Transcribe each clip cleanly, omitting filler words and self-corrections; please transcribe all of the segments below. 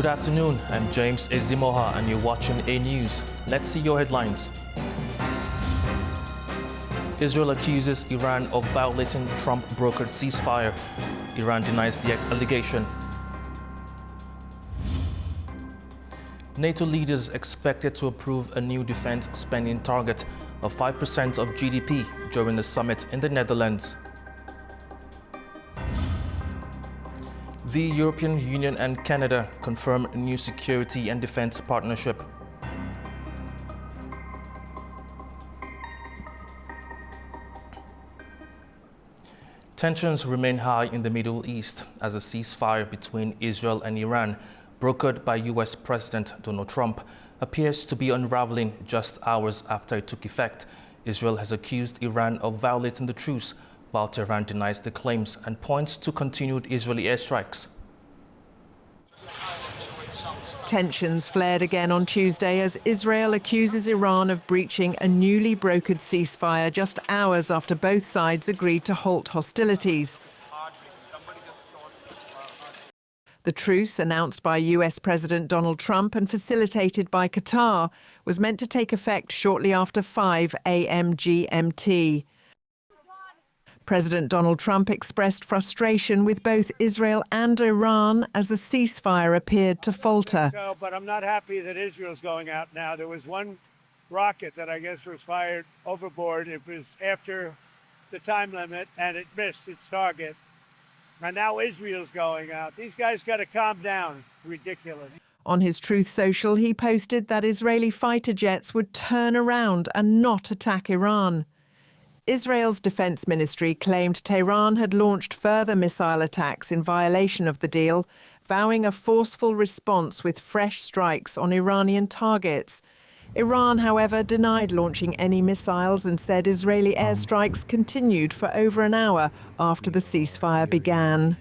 Good afternoon, I'm James Ezimoha and you're watching A News. Let's see your headlines. Israel accuses Iran of violating Trump-brokered ceasefire. Iran denies the allegation. NATO leaders expected to approve a new defense spending target of 5% of GDP during the summit in the Netherlands. The European Union and Canada confirm a new security and defense partnership. Tensions remain high in the Middle East as a ceasefire between Israel and Iran, brokered by US President Donald Trump, appears to be unraveling just hours after it took effect. Israel has accused Iran of violating the truce, while Tehran denies the claims and points to continued Israeli airstrikes. Tensions flared again on Tuesday as Israel accuses Iran of breaching a newly brokered ceasefire just hours after both sides agreed to halt hostilities. The truce, announced by US President Donald Trump and facilitated by Qatar, was meant to take effect shortly after 5 a.m. GMT. President Donald Trump expressed frustration with both Israel and Iran as the ceasefire appeared to falter. But I'm not happy that Israel's going out now. There was one rocket that I guess was fired overboard. It was after the time limit and it missed its target. And now Israel's going out. These guys got to calm down. Ridiculous. On his Truth Social, he posted that Israeli fighter jets would turn around and not attack Iran. Israel's defense ministry claimed Tehran had launched further missile attacks in violation of the deal, vowing a forceful response with fresh strikes on Iranian targets. Iran, however, denied launching any missiles and said Israeli airstrikes continued for over an hour after the ceasefire began.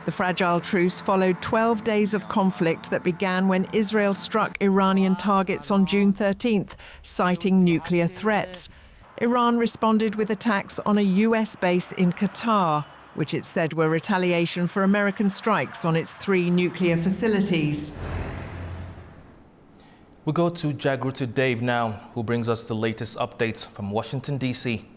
The fragile truce followed 12 days of conflict that began when Israel struck Iranian targets on June 13th, citing nuclear threats. Iran responded with attacks on a US base in Qatar, which it said were retaliation for American strikes on its 3 nuclear facilities. We go to Jagruti Dave now, who brings us the latest updates from Washington, D.C.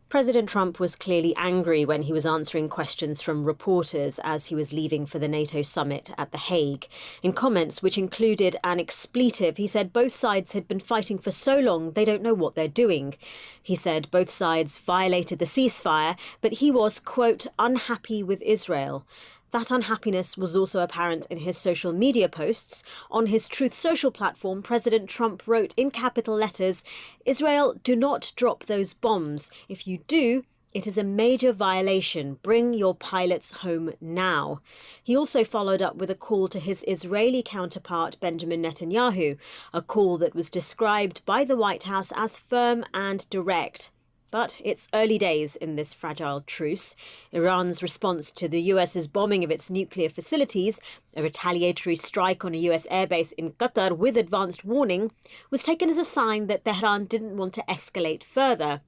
President Trump was clearly angry when he was answering questions from reporters as he was leaving for the NATO summit at The Hague. In comments which included an expletive, he said both sides had been fighting for so long they don't know what they're doing. He said both sides violated the ceasefire, but he was, quote, unhappy with Israel. That unhappiness was also apparent in his social media posts. On his Truth Social platform, President Trump wrote in capital letters, "Israel, do not drop those bombs. If you do, it is a major violation. Bring your pilots home now." He also followed up with a call to his Israeli counterpart, Benjamin Netanyahu, a call that was described by the White House as firm and direct. But it's early days in this fragile truce. Iran's response to the US's bombing of its nuclear facilities, a retaliatory strike on a US airbase in Qatar with advanced warning, was taken as a sign that Tehran didn't want to escalate further.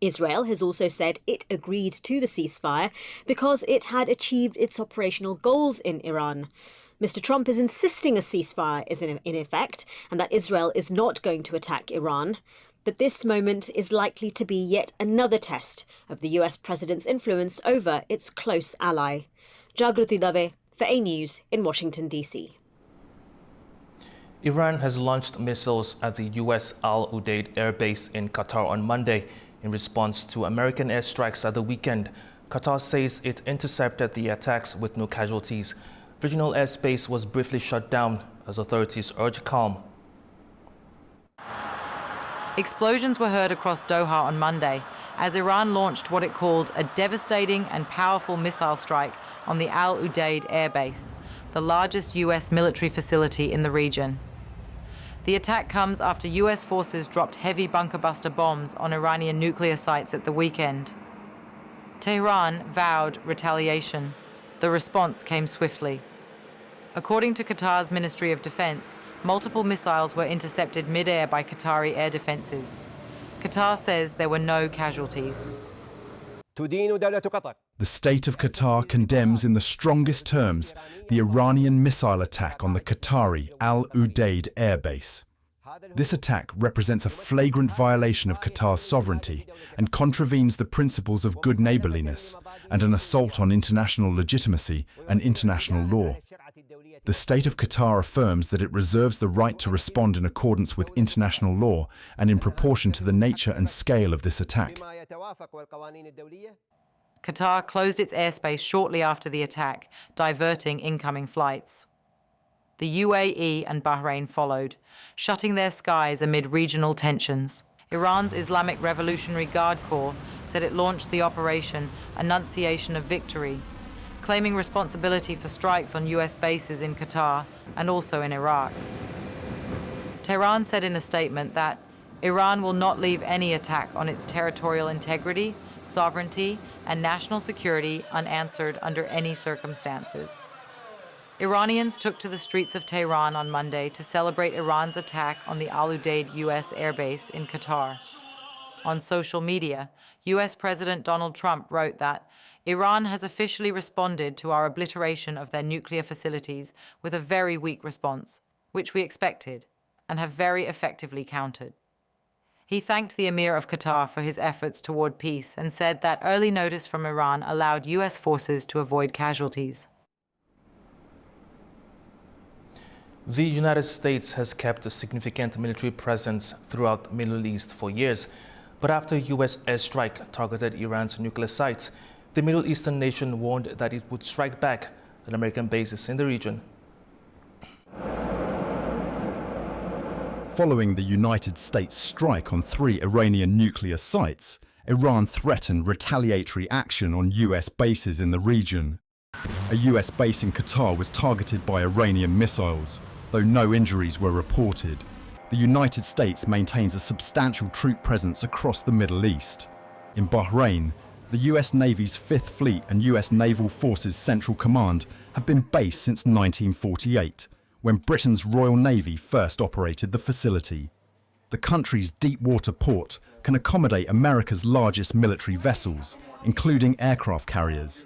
Israel has also said it agreed to the ceasefire because it had achieved its operational goals in Iran. Mr. Trump is insisting a ceasefire is in effect and that Israel is not going to attack Iran. But this moment is likely to be yet another test of the US president's influence over its close ally. Jagruti Dave for A News in Washington, D.C. Iran has launched missiles at the US Al Udeid Air Base in Qatar on Monday in response to American airstrikes at the weekend. Qatar says it intercepted the attacks with no casualties. Regional airspace was briefly shut down as authorities urged calm. Explosions were heard across Doha on Monday as Iran launched what it called a devastating and powerful missile strike on the Al Udeid Air Base, the largest US military facility in the region. The attack comes after US forces dropped heavy bunker buster bombs on Iranian nuclear sites at the weekend. Tehran vowed retaliation. The response came swiftly. According to Qatar's Ministry of Defense, multiple missiles were intercepted mid-air by Qatari air defenses. Qatar says there were no casualties. The state of Qatar condemns in the strongest terms the Iranian missile attack on the Qatari Al Udeid airbase. This attack represents a flagrant violation of Qatar's sovereignty and contravenes the principles of good neighbourliness and an assault on international legitimacy and international law. The state of Qatar affirms that it reserves the right to respond in accordance with international law and in proportion to the nature and scale of this attack. Qatar closed its airspace shortly after the attack, diverting incoming flights. The UAE and Bahrain followed, shutting their skies amid regional tensions. Iran's Islamic Revolutionary Guard Corps said it launched the operation Annunciation of Victory, claiming responsibility for strikes on US bases in Qatar and also in Iraq. Tehran said in a statement that Iran will not leave any attack on its territorial integrity, sovereignty, and national security unanswered under any circumstances. Iranians took to the streets of Tehran on Monday to celebrate Iran's attack on the Al Udeid US airbase in Qatar. On social media, US President Donald Trump wrote that Iran has officially responded to our obliteration of their nuclear facilities with a very weak response, which we expected, and have very effectively countered. He thanked the Emir of Qatar for his efforts toward peace and said that early notice from Iran allowed US forces to avoid casualties. The United States has kept a significant military presence throughout the Middle East for years, but after a U.S. airstrike targeted Iran's nuclear sites, the Middle Eastern nation warned that it would strike back at American bases in the region. Following the United States strike on 3 Iranian nuclear sites, Iran threatened retaliatory action on US bases in the region. A US base in Qatar was targeted by Iranian missiles, though no injuries were reported. The United States maintains a substantial troop presence across the Middle East. In Bahrain, the US Navy's 5th Fleet and US Naval Forces Central Command have been based since 1948, when Britain's Royal Navy first operated the facility. The country's deep-water port can accommodate America's largest military vessels, including aircraft carriers.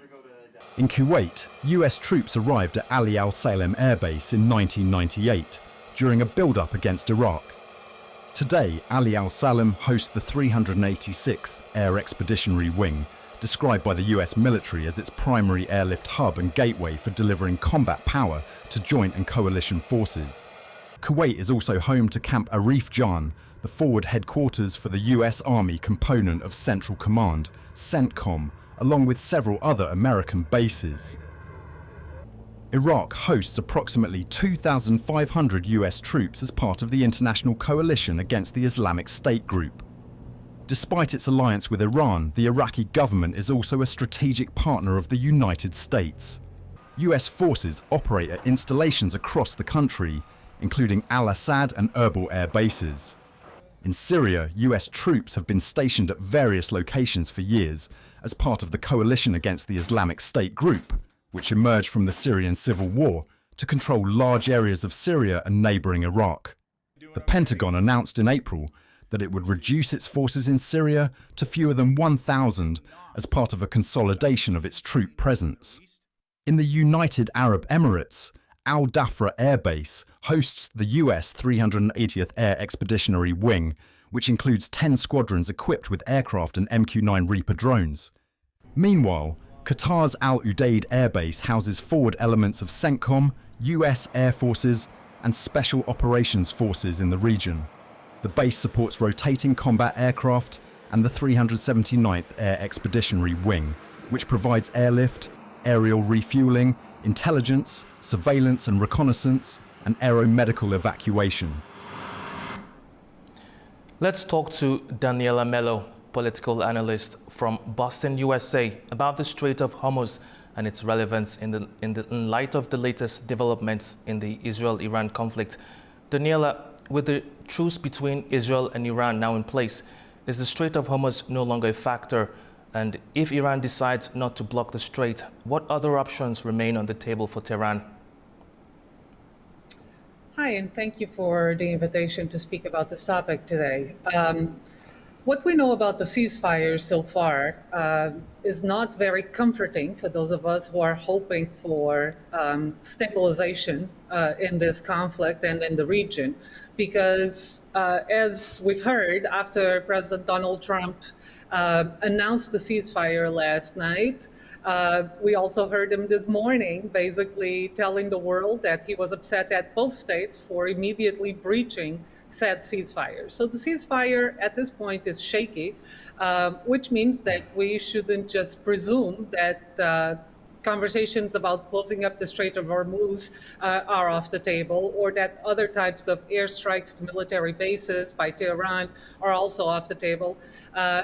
In Kuwait, US troops arrived at Ali Al Salem Air Base in 1998 during a build-up against Iraq. Today, Ali Al Salem hosts the 386th Air Expeditionary Wing, described by the US military as its primary airlift hub and gateway for delivering combat power to joint and coalition forces. Kuwait is also home to Camp Arif Jan, the forward headquarters for the US Army component of Central Command, CENTCOM, along with several other American bases. Iraq hosts approximately 2,500 US troops as part of the international coalition against the Islamic State group. Despite its alliance with Iran, the Iraqi government is also a strategic partner of the United States. US forces operate at installations across the country, including Al-Assad and Erbil air bases. In Syria, US troops have been stationed at various locations for years as part of the coalition against the Islamic State group, which emerged from the Syrian civil war to control large areas of Syria and neighbouring Iraq. The Pentagon announced in April that it would reduce its forces in Syria to fewer than 1,000 as part of a consolidation of its troop presence. In the United Arab Emirates, Al Dhafra Air Base hosts the US 380th Air Expeditionary Wing, which includes 10 squadrons equipped with aircraft and MQ-9 Reaper drones. Meanwhile, Qatar's Al Udeid Air Base houses forward elements of CENTCOM, US Air Forces, and Special Operations Forces in the region. The base supports rotating combat aircraft and the 379th Air Expeditionary Wing, which provides airlift, aerial refueling, intelligence, surveillance and reconnaissance, and aeromedical evacuation. Let's talk to Daniela Mello, political analyst from Boston, USA, about the Strait of Hormuz and its relevance in light of the latest developments in the Israel-Iran conflict. Daniela, with the truce between Israel and Iran now in place, is the Strait of Hormuz no longer a factor? And if Iran decides not to block the strait, what other options remain on the table for Tehran? Hi, and thank you for the invitation to speak about this topic today. What we know about the ceasefire so far, is not very comforting for those of us who are hoping for stabilization in this conflict and in the region, because as we've heard, after President Donald Trump announced the ceasefire last night, we also heard him this morning basically telling the world that he was upset at both states for immediately breaching said ceasefire. So the ceasefire at this point is shaky, which means that we shouldn't just presume that conversations about closing up the Strait of Hormuz are off the table, or that other types of airstrikes to military bases by Tehran are also off the table.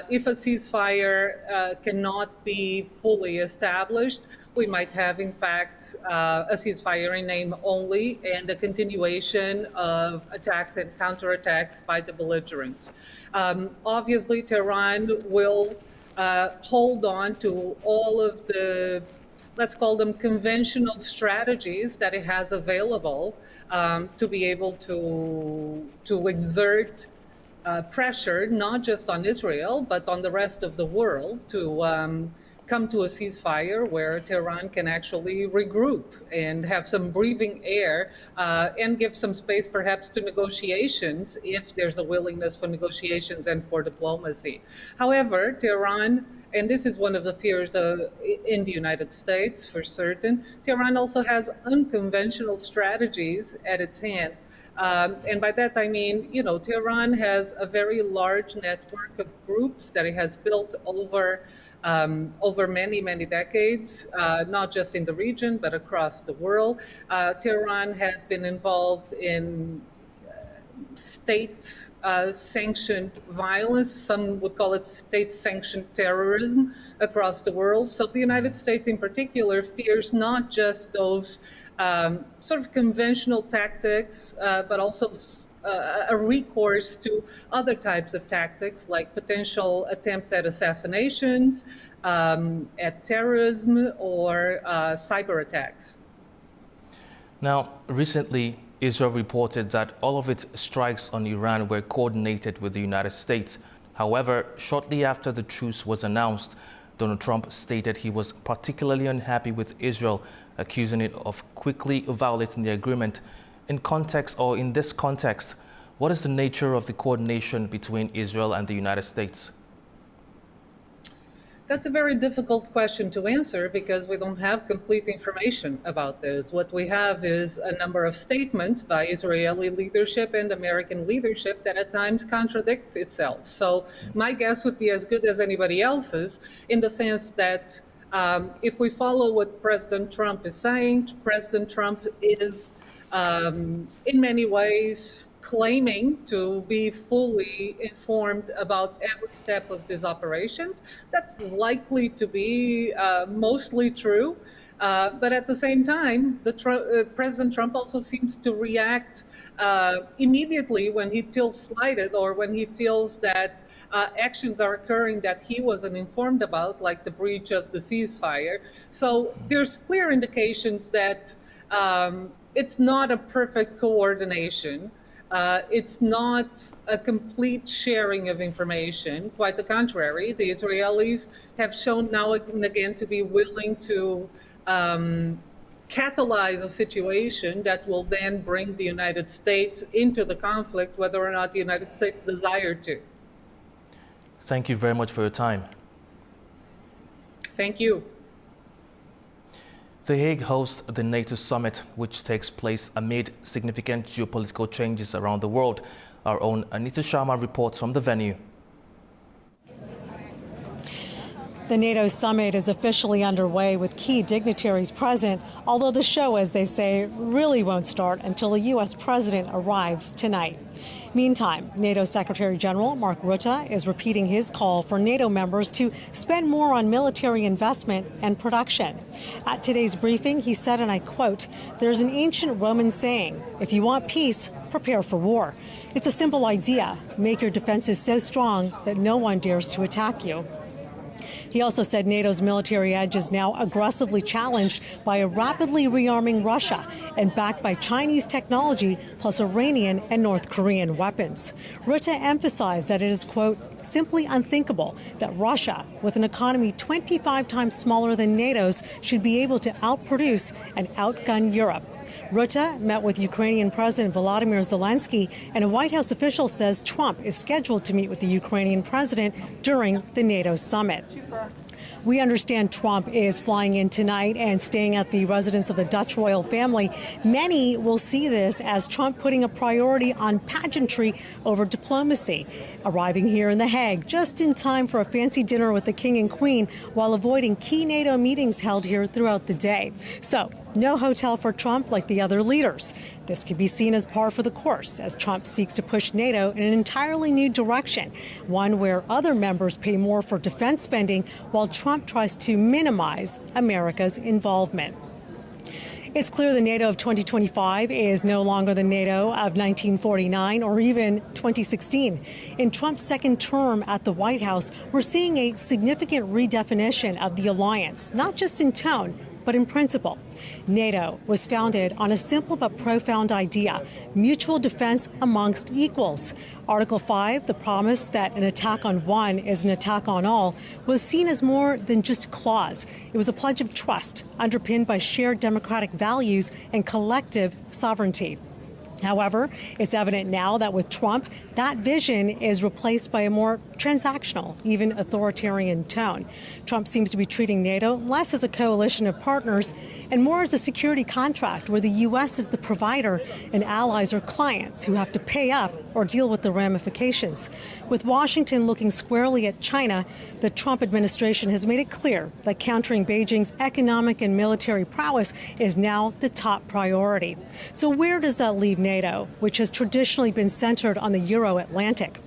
If a ceasefire cannot be fully established, we might have, in fact, a ceasefire in name only and a continuation of attacks and counterattacks by the belligerents. Obviously, Tehran will hold on to all of the, let's call them, conventional strategies that it has available to be able to exert pressure, not just on Israel, but on the rest of the world to come to a ceasefire where Tehran can actually regroup and have some breathing air and give some space perhaps to negotiations if there's a willingness for negotiations and for diplomacy. However, Tehran, and this is one of the fears in the United States for certain, Tehran also has unconventional strategies at its hand. And by that I mean, Tehran has a very large network of groups that it has built over many, many decades, not just in the region, but across the world. Tehran has been involved in state-sanctioned violence. Some would call it state-sanctioned terrorism across the world. So the United States in particular fears not just those sort of conventional tactics, but also a recourse to other types of tactics like potential attempts at assassinations, at terrorism, or cyber attacks. Now, recently, Israel reported that all of its strikes on Iran were coordinated with the United States. However, shortly after the truce was announced, Donald Trump stated he was particularly unhappy with Israel, accusing it of quickly violating the agreement. In this context, what is the nature of the coordination between Israel and the United States? That's a very difficult question to answer because we don't have complete information about this. What we have is a number of statements by Israeli leadership and American leadership that at times contradict itself. So my guess would be as good as anybody else's in the sense that if we follow what President Trump is saying, President Trump is in many ways claiming to be fully informed about every step of these operations. That's likely to be mostly true. But at the same time, President Trump also seems to react immediately when he feels slighted or when he feels that actions are occurring that he wasn't informed about, like the breach of the ceasefire. So there's clear indications that it's not a perfect coordination. It's not a complete sharing of information. Quite the contrary, the Israelis have shown now and again to be willing to catalyze a situation that will then bring the United States into the conflict, whether or not the United States desire to. Thank you very much for your time. Thank you. The Hague hosts the NATO summit, which takes place amid significant geopolitical changes around the world. Our own Anita Sharma reports from the venue. The NATO summit is officially underway with key dignitaries present, although the show, as they say, really won't start until the U.S. president arrives tonight. Meantime, NATO Secretary General Mark Rutte is repeating his call for NATO members to spend more on military investment and production. At today's briefing, he said, and I quote, "There's an ancient Roman saying, if you want peace, prepare for war. It's a simple idea. Make your defenses so strong that no one dares to attack you." He also said NATO's military edge is now aggressively challenged by a rapidly rearming Russia and backed by Chinese technology plus Iranian and North Korean weapons. Rutte emphasized that it is, quote, simply unthinkable that Russia, with an economy 25 times smaller than NATO's, should be able to outproduce and outgun Europe. Rutte met with Ukrainian President Volodymyr Zelensky, and a White House official says Trump is scheduled to meet with the Ukrainian president during the NATO summit. We understand Trump is flying in tonight and staying at the residence of the Dutch royal family. Many will see this as Trump putting a priority on pageantry over diplomacy, arriving here in The Hague just in time for a fancy dinner with the king and queen while avoiding key NATO meetings held here throughout the day. So, no hotel for Trump like the other leaders. This could be seen as par for the course as Trump seeks to push NATO in an entirely new direction, one where other members pay more for defense spending while Trump tries to minimize America's involvement. It's clear the NATO of 2025 is no longer the NATO of 1949 or even 2016. In Trump's second term at the White House, we're seeing a significant redefinition of the alliance, not just in tone, but in principle. NATO was founded on a simple but profound idea: mutual defense amongst equals. Article 5, the promise that an attack on one is an attack on all, was seen as more than just a clause. It was a pledge of trust, underpinned by shared democratic values and collective sovereignty. However, it's evident now that with Trump, that vision is replaced by a more transactional, even authoritarian tone. Trump seems to be treating NATO less as a coalition of partners and more as a security contract where the U.S. is the provider and allies are clients who have to pay up or deal with the ramifications. With Washington looking squarely at China, the Trump administration has made it clear that countering Beijing's economic and military prowess is now the top priority. So where does that leave NATO, which has traditionally been centered on the Euro-Atlantic?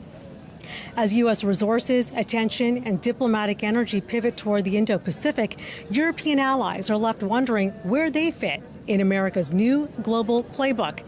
As U.S. resources, attention, and diplomatic energy pivot toward the Indo-Pacific, European allies are left wondering where they fit in America's new global playbook.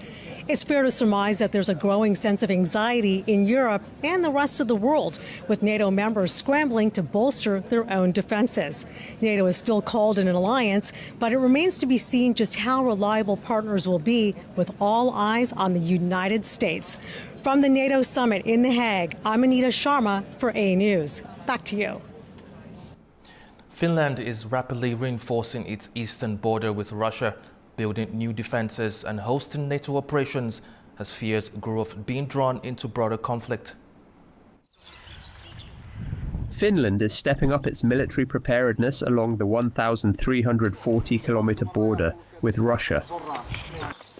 It's fair to surmise that there's a growing sense of anxiety in Europe and the rest of the world, with NATO members scrambling to bolster their own defenses. NATO is still called an alliance, but it remains to be seen just how reliable partners will be, with all eyes on the United States. From the NATO summit in The Hague, I'm Anita Sharma for A News. Back to you. Finland is rapidly reinforcing its eastern border with Russia, building new defenses and hosting NATO operations as fears grew of being drawn into broader conflict. Finland is stepping up its military preparedness along the 1,340-kilometre border with Russia.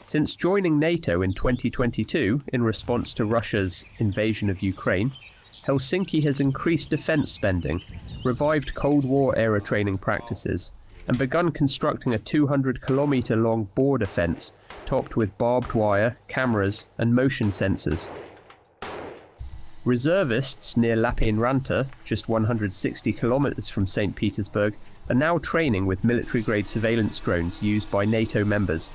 Since joining NATO in 2022 in response to Russia's invasion of Ukraine, Helsinki has increased defence spending, revived Cold War-era training practices, and begun constructing a 200-kilometre-long border fence topped with barbed wire, cameras and motion sensors. Reservists near Lappeenranta, just 160 kilometres from St. Petersburg, are now training with military-grade surveillance drones used by NATO members.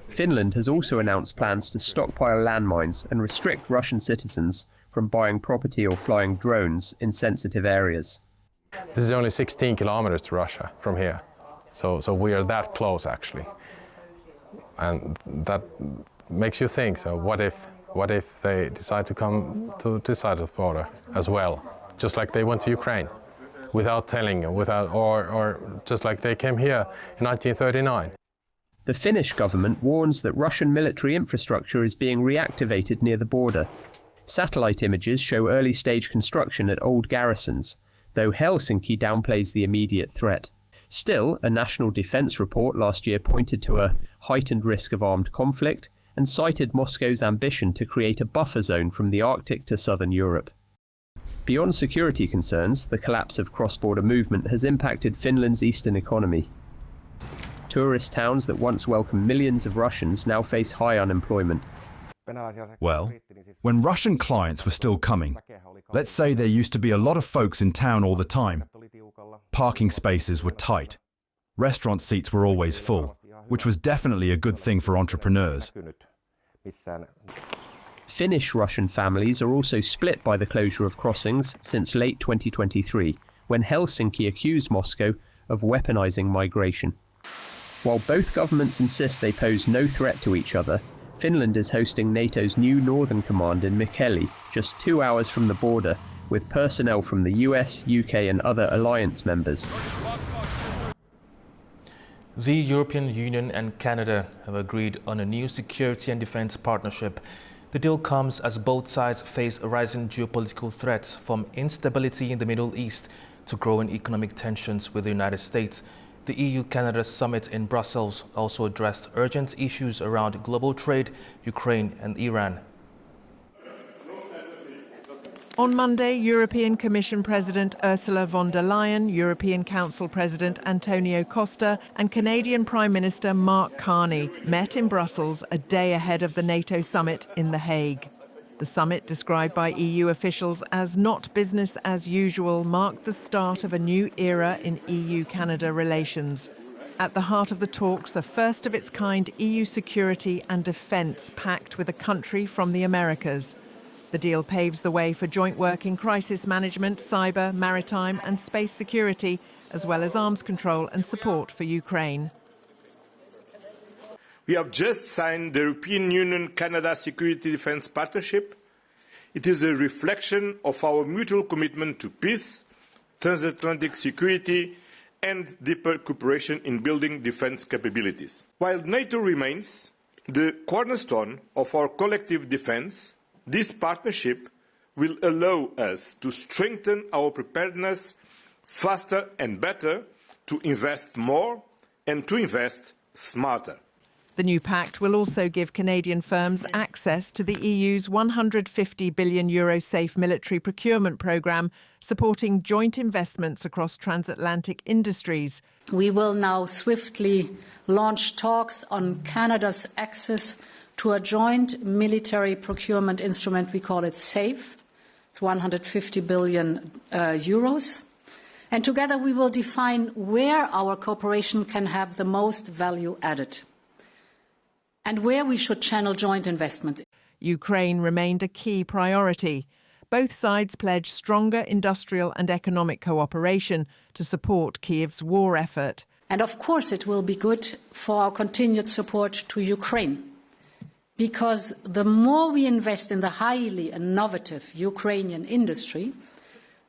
Finland has also announced plans to stockpile landmines and restrict Russian citizens from buying property or flying drones in sensitive areas. This is only 16 kilometers to Russia from here, so we are that close actually, and that makes you think. So what if they decide to come to this side of the border as well, just like they went to Ukraine, without telling, or just like they came here in 1939. The Finnish government warns that Russian military infrastructure is being reactivated near the border. Satellite images show early-stage construction at old garrisons, though Helsinki downplays the immediate threat. Still, a national defence report last year pointed to a heightened risk of armed conflict and cited Moscow's ambition to create a buffer zone from the Arctic to southern Europe. Beyond security concerns, the collapse of cross-border movement has impacted Finland's eastern economy. Tourist towns that once welcomed millions of Russians now face high unemployment. Well, when Russian clients were still coming, let's say there used to be a lot of folks in town all the time. Parking spaces were tight. Restaurant seats were always full, which was definitely a good thing for entrepreneurs. Finnish Russian families are also split by the closure of crossings since late 2023, when Helsinki accused Moscow of weaponizing migration. While both governments insist they pose no threat to each other, Finland is hosting NATO's new Northern Command in Mikkeli, just 2 hours from the border, with personnel from the US, UK and other alliance members. The European Union and Canada have agreed on a new security and defense partnership. The deal comes as both sides face rising geopolitical threats, from instability in the Middle East to growing economic tensions with the United States. The EU-Canada summit in Brussels also addressed urgent issues around global trade, Ukraine and Iran. On Monday, European Commission President Ursula von der Leyen, European Council President Antonio Costa and Canadian Prime Minister Mark Carney met in Brussels a day ahead of the NATO summit in The Hague. The summit, described by EU officials as not business as usual, marked the start of a new era in EU-Canada relations. At the heart of the talks, a first-of-its-kind EU security and defence pact with a country from the Americas. The deal paves the way for joint work in crisis management, cyber, maritime and space security, as well as arms control and support for Ukraine. We have just signed the European Union-Canada Security Defence Partnership. It is a reflection of our mutual commitment to peace, transatlantic security and deeper cooperation in building defence capabilities. While NATO remains the cornerstone of our collective defence, this partnership will allow us to strengthen our preparedness faster and better, to invest more and to invest smarter. The new pact will also give Canadian firms access to the EU's €150 billion safe military procurement programme, supporting joint investments across transatlantic industries. We will now swiftly launch talks on Canada's access to a joint military procurement instrument. We call it SAFE. It's €150 billion. And together we will define where our cooperation can have the most value added and where we should channel joint investment. Ukraine remained a key priority. Both sides pledged stronger industrial and economic cooperation to support Kyiv's war effort. And of course it will be good for our continued support to Ukraine, because the more we invest in the highly innovative Ukrainian industry,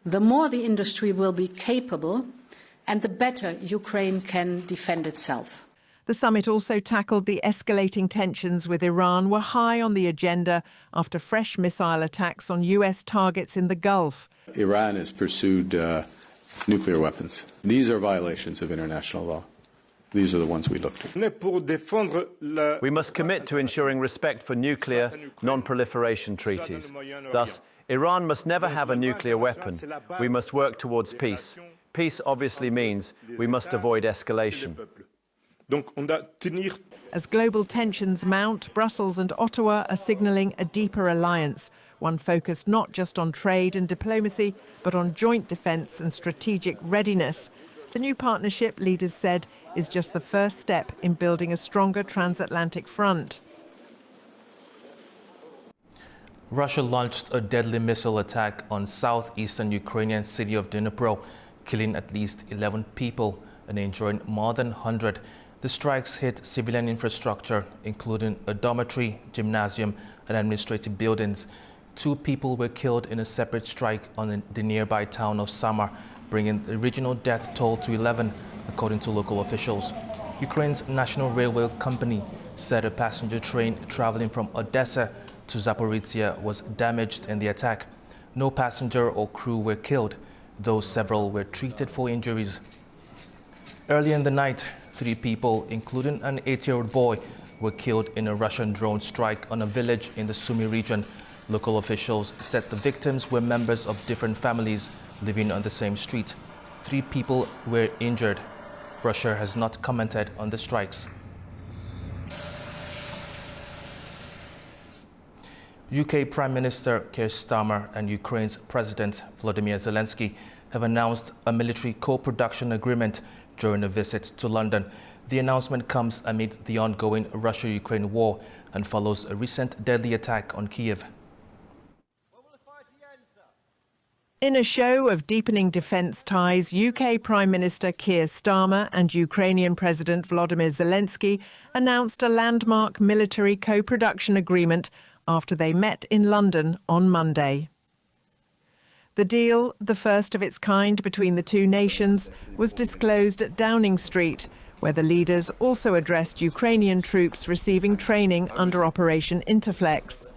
the more the industry will be capable and the better Ukraine can defend itself. The summit also tackled the escalating tensions with Iran were high on the agenda after fresh missile attacks on US targets in the Gulf. Iran has pursued nuclear weapons. These are violations of international law. These are the ones we look to. We must commit to ensuring respect for nuclear non-proliferation treaties. Thus, Iran must never have a nuclear weapon. We must work towards peace. Peace obviously means we must avoid escalation. As global tensions mount, Brussels and Ottawa are signalling a deeper alliance, one focused not just on trade and diplomacy, but on joint defence and strategic readiness. The new partnership, leaders said, is just the first step in building a stronger transatlantic front. Russia launched a deadly missile attack on southeastern Ukrainian city of Dnipro, killing at least 11 people and injuring more than 100. The strikes hit civilian infrastructure, including a dormitory, gymnasium and administrative buildings. 2 people were killed in a separate strike on the nearby town of Samar, bringing the regional death toll to 11, according to local officials. Ukraine's national railway company said a passenger train traveling from Odessa to Zaporizhia was damaged in the attack. No passenger or crew were killed, though several were treated for injuries. Early in the night, 3 people, including an 8-year-old boy, were killed in a Russian drone strike on a village in the Sumy region. Local officials said the victims were members of different families living on the same street. 3 people were injured. Russia has not commented on the strikes. UK Prime Minister Keir Starmer and Ukraine's President Volodymyr Zelensky have announced a military co-production agreement during a visit to London. The announcement comes amid the ongoing Russia-Ukraine war and follows a recent deadly attack on Kyiv. In a show of deepening defence ties, UK Prime Minister Keir Starmer and Ukrainian President Volodymyr Zelensky announced a landmark military co-production agreement after they met in London on Monday. The deal, the first of its kind between the two nations, was disclosed at Downing Street, where the leaders also addressed Ukrainian troops receiving training under Operation Interflex.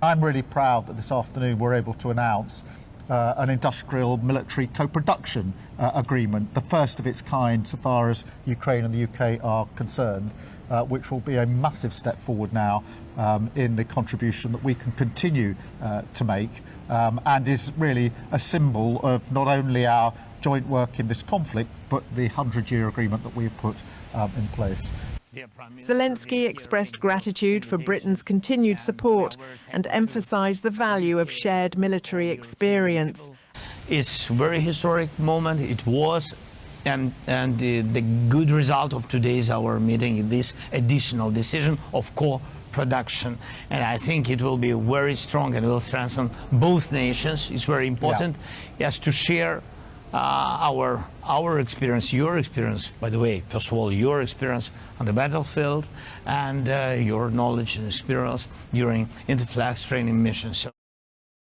I'm really proud that this afternoon we're able to announce an industrial military co-production agreement, the first of its kind so far as Ukraine and the UK are concerned, which will be a massive step forward now in the contribution that we can continue to make, and is really a symbol of not only our joint work in this conflict, but the 100-year agreement that we've put in place. Zelensky expressed gratitude for Britain's continued support and emphasised the value of shared military experience. It's a very historic moment. It was, and the good result of today's our meeting is this additional decision of co-production. And I think it will be very strong and will strengthen both nations. It's very important, yes, to share our experience, your experience, by the way, first of all, your experience on the battlefield and your knowledge and experience during Interflex training missions.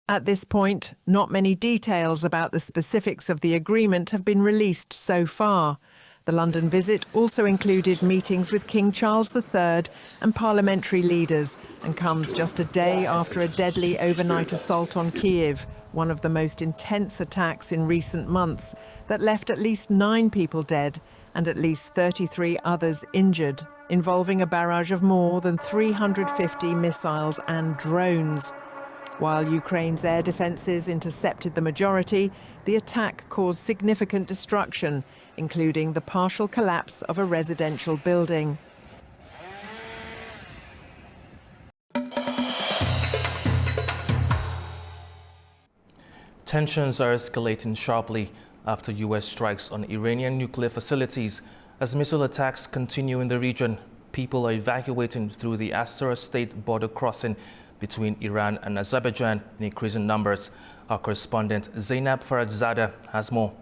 At this point, not many details about the specifics of the agreement have been released so far. The London visit also included meetings with King Charles III and parliamentary leaders, and comes just a day after a deadly overnight assault on Kyiv, one of the most intense attacks in recent months, that left at least 9 people dead and at least 33 others injured, involving a barrage of more than 350 missiles and drones. While Ukraine's air defences intercepted the majority, the attack caused significant destruction, including the partial collapse of a residential building. Tensions are escalating sharply after US strikes on Iranian nuclear facilities. As missile attacks continue in the region, people are evacuating through the Astara State border crossing between Iran and Azerbaijan in increasing numbers. Our correspondent Zainab Faradzada has more.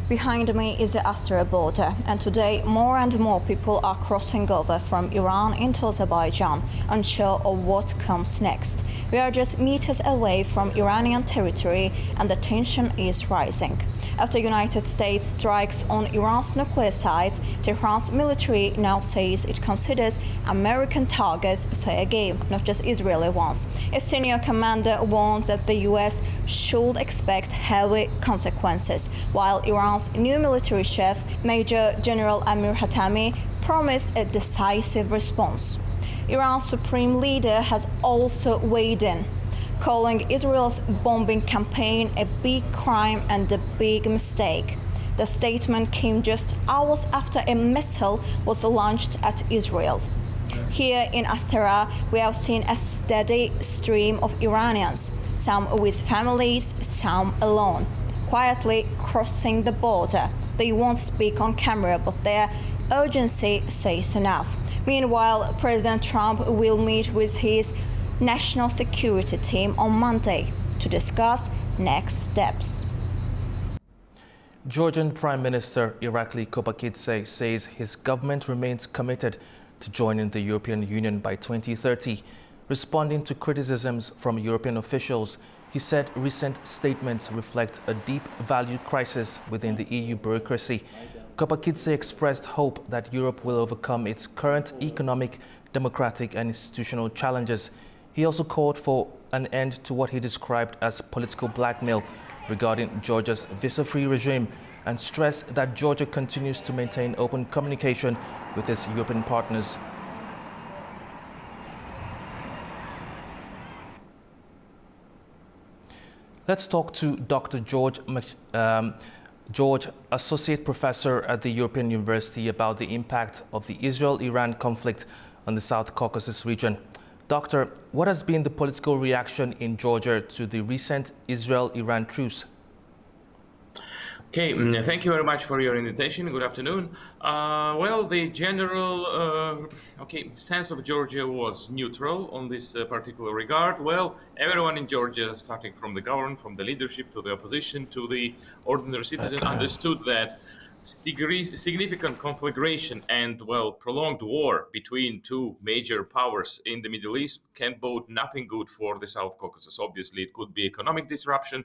Behind me is the Astara border, and today more and more people are crossing over from Iran into Azerbaijan, unsure of what comes next. We are just meters away from Iranian territory, and the tension is rising. After United States strikes on Iran's nuclear sites, Tehran's military now says it considers American targets fair game, not just Israeli ones. A senior commander warns that the US should expect heavy consequences, while Iran's new military chief, Major General Amir Hatami, promised a decisive response. Iran's supreme leader has also weighed in, calling Israel's bombing campaign a big crime and a big mistake. The statement came just hours after a missile was launched at Israel. Here in Astara, we have seen a steady stream of Iranians, some with families, some alone, quietly crossing the border. They won't speak on camera, but their urgency says enough. Meanwhile, President Trump will meet with his national security team on Monday to discuss next steps. Georgian Prime Minister Irakli Kobakidze says his government remains committed to joining the European Union by 2030. Responding to criticisms from European officials, he said recent statements reflect a deep value crisis within the EU bureaucracy. Kobakidze expressed hope that Europe will overcome its current economic, democratic and institutional challenges. He also called for an end to what he described as political blackmail regarding Georgia's visa-free regime, and stressed that Georgia continues to maintain open communication with its European partners. Let's talk to Dr. George, Associate Professor at the European University, about the impact of the Israel-Iran conflict on the South Caucasus region. Doctor, what has been the political reaction in Georgia to the recent Israel-Iran truce? Okay, thank you very much for your invitation. Good afternoon. Well, the general stance of Georgia was neutral on this particular regard. Well, everyone in Georgia, starting from the government, from the leadership to the opposition to the ordinary citizen, understood that significant conflagration and, well, prolonged war between two major powers in the Middle East can bode nothing good for the South Caucasus. Obviously, it could be economic disruption,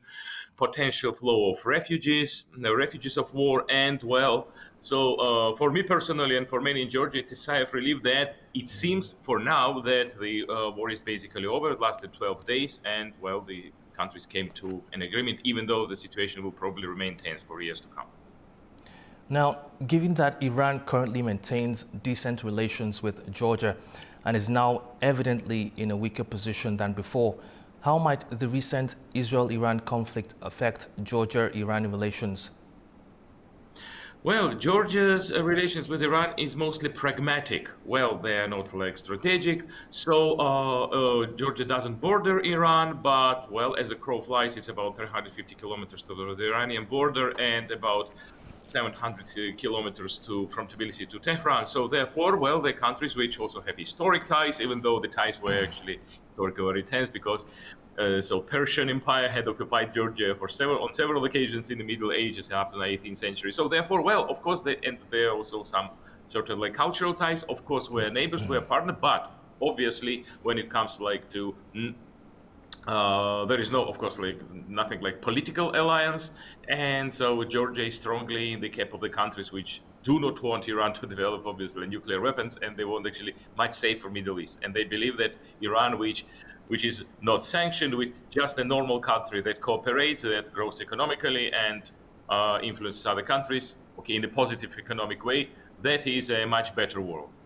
potential flow of refugees, the refugees of war, and, well, so for me personally and for many in Georgia, it is a sigh of relief that it seems for now that the war is basically over. It lasted 12 days, and, well, the countries came to an agreement, even though the situation will probably remain tense for years to come. Now, given that Iran currently maintains decent relations with Georgia and is now evidently in a weaker position than before, how might the recent Israel-Iran conflict affect Georgia-Iran relations? Well, Georgia's relations with Iran is mostly pragmatic. Well, they are not like strategic. So Georgia doesn't border Iran, but, well, as a crow flies, it's about 350 kilometers to the Iranian border and about 700 kilometers from Tbilisi to Tehran. So therefore, well, the countries which also have historic ties, even though the ties were actually historically very tense because so Persian Empire had occupied Georgia on several occasions in the Middle Ages after the 18th century. So therefore, well, of course, there are also some sort of like cultural ties. Of course, we're neighbors, we're partners, but obviously when it comes like to there is no, of course, like nothing like political alliance, and so Georgia is strongly in the camp of the countries which do not want Iran to develop, obviously, nuclear weapons, and they want actually much safer Middle East. And they believe that Iran, which is not sanctioned, with just a normal country that cooperates, that grows economically and influences other countries, okay, in a positive economic way, that is a much better world.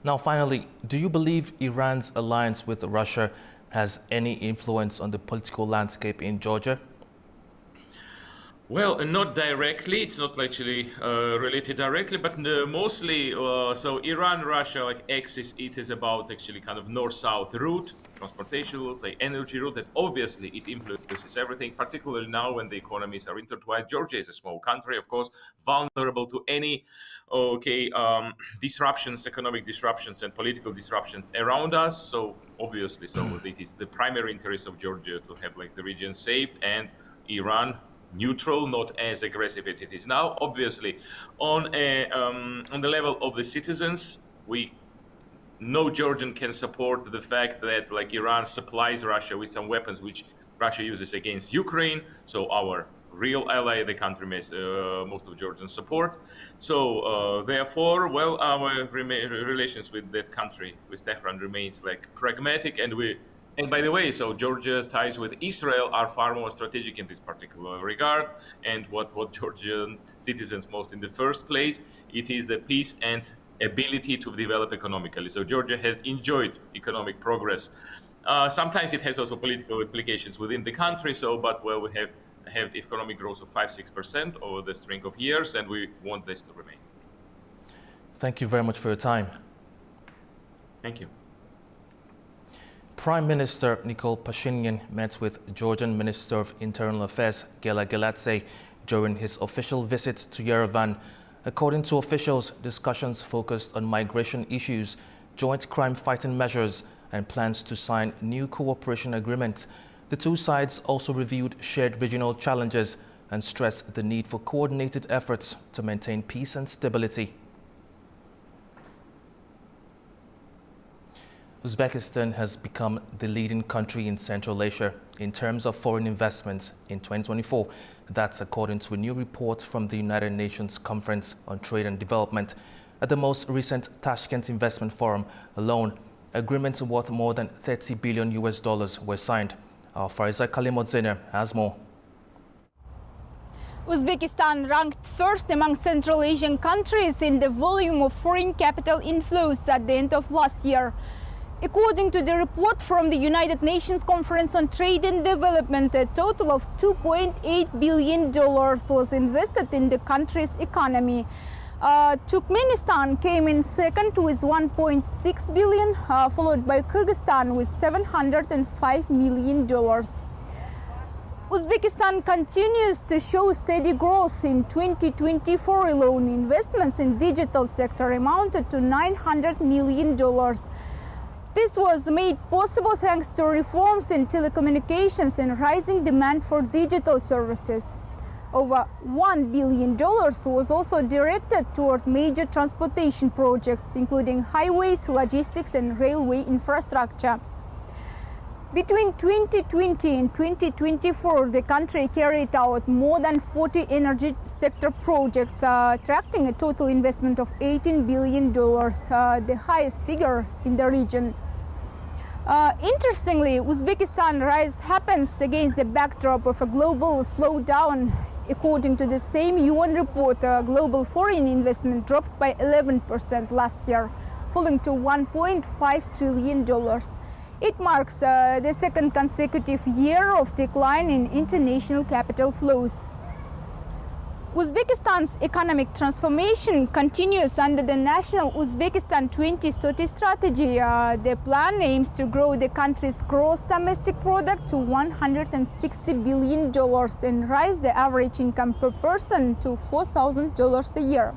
Now, finally, do you believe Iran's alliance with Russia has any influence on the political landscape in Georgia? Well, not directly. It's not actually related directly, but mostly. So Iran-Russia like axis, it is about actually kind of north-south route, transportation route, like energy route. That obviously it influences everything, particularly now when the economies are intertwined. Georgia is a small country, of course, vulnerable to any disruptions, economic disruptions, and political disruptions around us. So obviously, so it is the primary interest of Georgia to have like the region safe and Iran neutral, not as aggressive as it is now. Obviously, on the level of the citizens, no Georgian can support the fact that like Iran supplies Russia with some weapons which Russia uses against Ukraine. So our real ally, the country most of Georgians support. So therefore, well, our relations with that country, with Tehran, remains like pragmatic, and by the way, so Georgia's ties with Israel are far more strategic in this particular regard. And what Georgian citizens most in the first place, it is the peace and ability to develop economically. So Georgia has enjoyed economic progress. Sometimes it has also political implications within the country. So, but well, we have economic growth of 5-6% over the string of years, and we want this to remain. Thank you very much for your time. Thank you. Prime Minister Nikol Pashinyan met with Georgian Minister of Internal Affairs Gela Geladze during his official visit to Yerevan. According to officials, discussions focused on migration issues, joint crime-fighting measures, and plans to sign new cooperation agreements. The two sides also reviewed shared regional challenges and stressed the need for coordinated efforts to maintain peace and stability. Uzbekistan has become the leading country in Central Asia in terms of foreign investments in 2024. That's according to a new report from the United Nations Conference on Trade and Development. At the most recent Tashkent Investment Forum alone, agreements worth more than $30 billion were signed. Our Fariza Kalimodzene has more. Uzbekistan ranked first among Central Asian countries in the volume of foreign capital inflows at the end of last year. According to the report from the United Nations Conference on Trade and Development, a total of $2.8 billion was invested in the country's economy. Turkmenistan came in second with $1.6 billion, followed by Kyrgyzstan with $705 million. Uzbekistan continues to show steady growth. In 2024 alone, investments in digital sector amounted to $900 million. This was made possible thanks to reforms in telecommunications and rising demand for digital services. Over $1 billion was also directed toward major transportation projects, including highways, logistics, and railway infrastructure. Between 2020 and 2024, the country carried out more than 40 energy sector projects, attracting a total investment of $18 billion, the highest figure in the region. Interestingly, Uzbekistan's rise happens against the backdrop of a global slowdown. According to the same UN report, global foreign investment dropped by 11% last year, falling to $1.5 trillion. It marks the second consecutive year of decline in international capital flows. Uzbekistan's economic transformation continues under the National Uzbekistan 2030 strategy. The plan aims to grow the country's gross domestic product to $160 billion and raise the average income per person to $4,000 a year.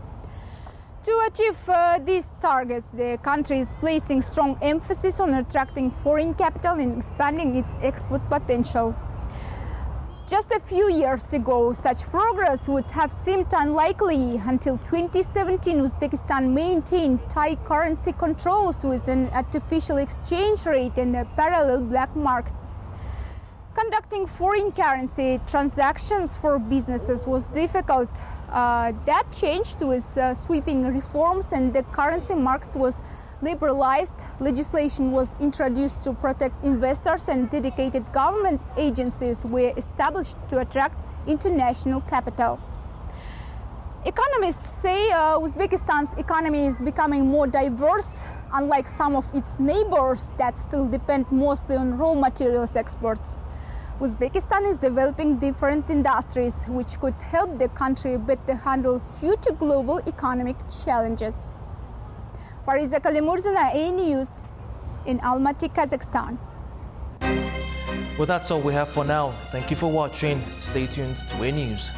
To achieve these targets, the country is placing strong emphasis on attracting foreign capital and expanding its export potential. Just a few years ago, such progress would have seemed unlikely. Until 2017, Uzbekistan maintained tight currency controls with an artificial exchange rate and a parallel black market. Conducting foreign currency transactions for businesses was difficult. That changed with sweeping reforms, and the currency market was liberalized. Legislation was introduced to protect investors, and dedicated government agencies were established to attract international capital. Economists say Uzbekistan's economy is becoming more diverse, unlike some of its neighbors that still depend mostly on raw materials exports. Uzbekistan is developing different industries which could help the country better handle future global economic challenges. Fariza Kalimurzina, A News in Almaty, Kazakhstan. Well, that's all we have for now. Thank you for watching. Stay tuned to A News.